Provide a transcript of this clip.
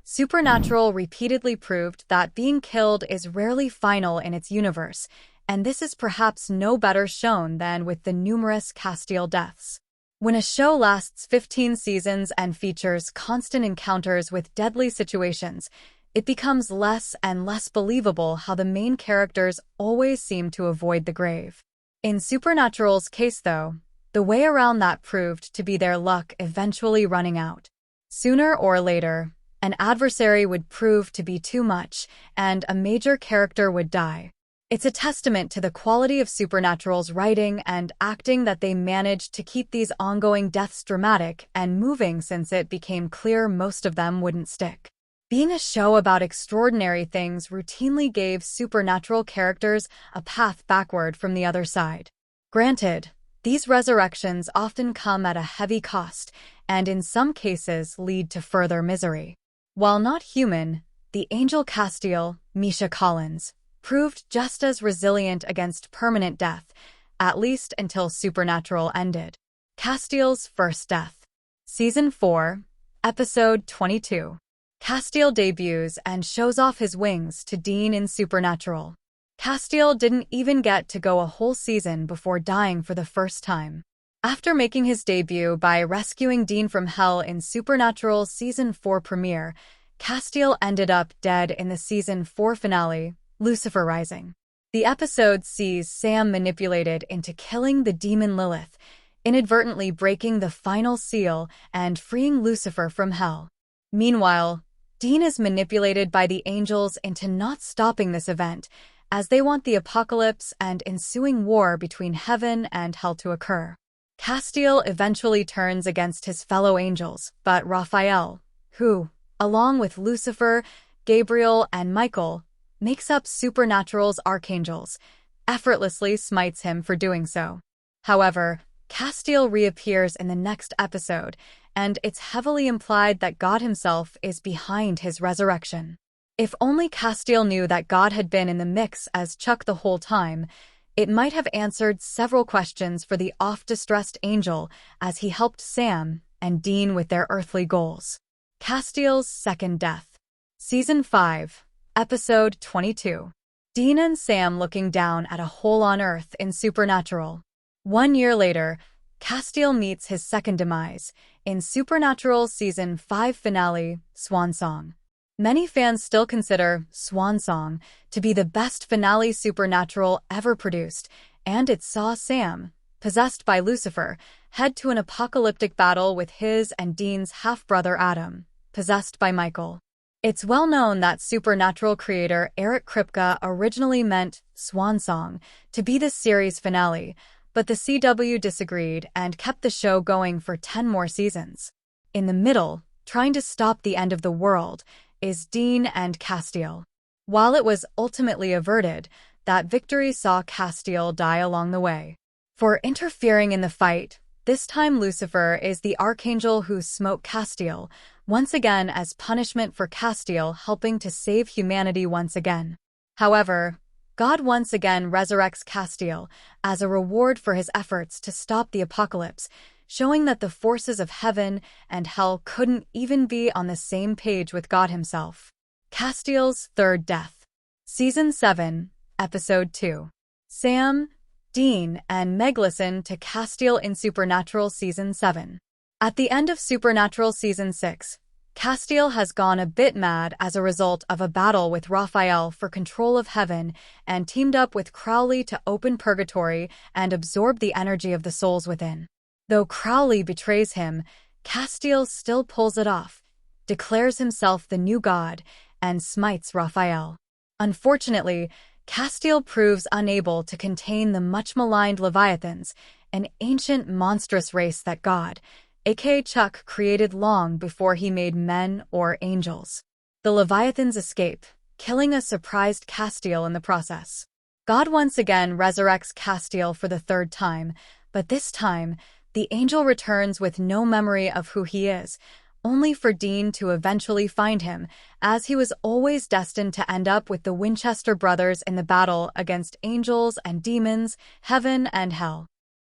Supernatural repeatedly proved that being killed is rarely final in its universe, and this is perhaps no better shown than with the numerous Castiel deaths. When a show lasts 15 seasons and features constant encounters with deadly situations, it becomes less and less believable how the main characters always seem to avoid the grave. In Supernatural's case, though, the way around that proved to be their luck eventually running out. Sooner or later, an adversary would prove to be too much, and a major character would die. It's a testament to the quality of Supernatural's writing and acting that they managed to keep these ongoing deaths dramatic and moving, since it became clear most of them wouldn't stick. Being a show about extraordinary things routinely gave supernatural characters a path backward from the other side. Granted, these resurrections often come at a heavy cost and in some cases lead to further misery. While not human, the angel Castiel, Misha Collins, proved just as resilient against permanent death, at least until Supernatural ended. Castiel's first death. Season 4, Episode 22. Castiel debuts and shows off his wings to Dean in Supernatural. Castiel didn't even get to go a whole season before dying for the first time. After making his debut by rescuing Dean from hell in Supernatural's Season 4 premiere, Castiel ended up dead in the Season 4 finale, Lucifer Rising. The episode sees Sam manipulated into killing the demon Lilith, inadvertently breaking the final seal and freeing Lucifer from hell. Meanwhile, Dean is manipulated by the angels into not stopping this event, as they want the apocalypse and ensuing war between heaven and hell to occur. Castiel eventually turns against his fellow angels, but Raphael, who, along with Lucifer, Gabriel, and Michael, makes up Supernatural's archangels, effortlessly smites him for doing so. However, Castiel reappears in the next episode, and it's heavily implied that God himself is behind his resurrection. If only Castiel knew that God had been in the mix as Chuck the whole time, it might have answered several questions for the oft-distressed angel as he helped Sam and Dean with their earthly goals. Castiel's second death. Season 5, Episode 22. Dean and Sam looking down at a hole on Earth in Supernatural. 1 year later, Castiel meets his second demise in Supernatural Season 5 finale, Swan Song. Many fans still consider Swan Song to be the best finale Supernatural ever produced, and it saw Sam, possessed by Lucifer, head to an apocalyptic battle with his and Dean's half-brother Adam, possessed by Michael. It's well known that Supernatural creator Eric Kripke originally meant Swan Song to be the series finale, but the CW disagreed and kept the show going for 10 more seasons. In the middle, trying to stop the end of the world, is Dean and Castiel. While it was ultimately averted, that victory saw Castiel die along the way. For interfering in the fight, this time Lucifer is the archangel who smote Castiel, once again as punishment for Castiel helping to save humanity once again. However, God once again resurrects Castiel as a reward for his efforts to stop the apocalypse, showing that the forces of heaven and hell couldn't even be on the same page with God himself. Castiel's third death. Season 7, Episode 2. Sam, Dean, and Meg listen to Castiel in Supernatural Season 7. At the end of Supernatural Season 6, Castiel has gone a bit mad as a result of a battle with Raphael for control of heaven and teamed up with Crowley to open purgatory and absorb the energy of the souls within. Though Crowley betrays him, Castiel still pulls it off, declares himself the new god, and smites Raphael. Unfortunately, Castiel proves unable to contain the much-maligned Leviathans, an ancient monstrous race that God, aka Chuck, created long before he made men or angels. The Leviathans escape, killing a surprised Castiel in the process. God once again resurrects Castiel for the third time, but this time, the angel returns with no memory of who he is, only for Dean to eventually find him, as he was always destined to end up with the Winchester brothers in the battle against angels and demons, heaven and hell.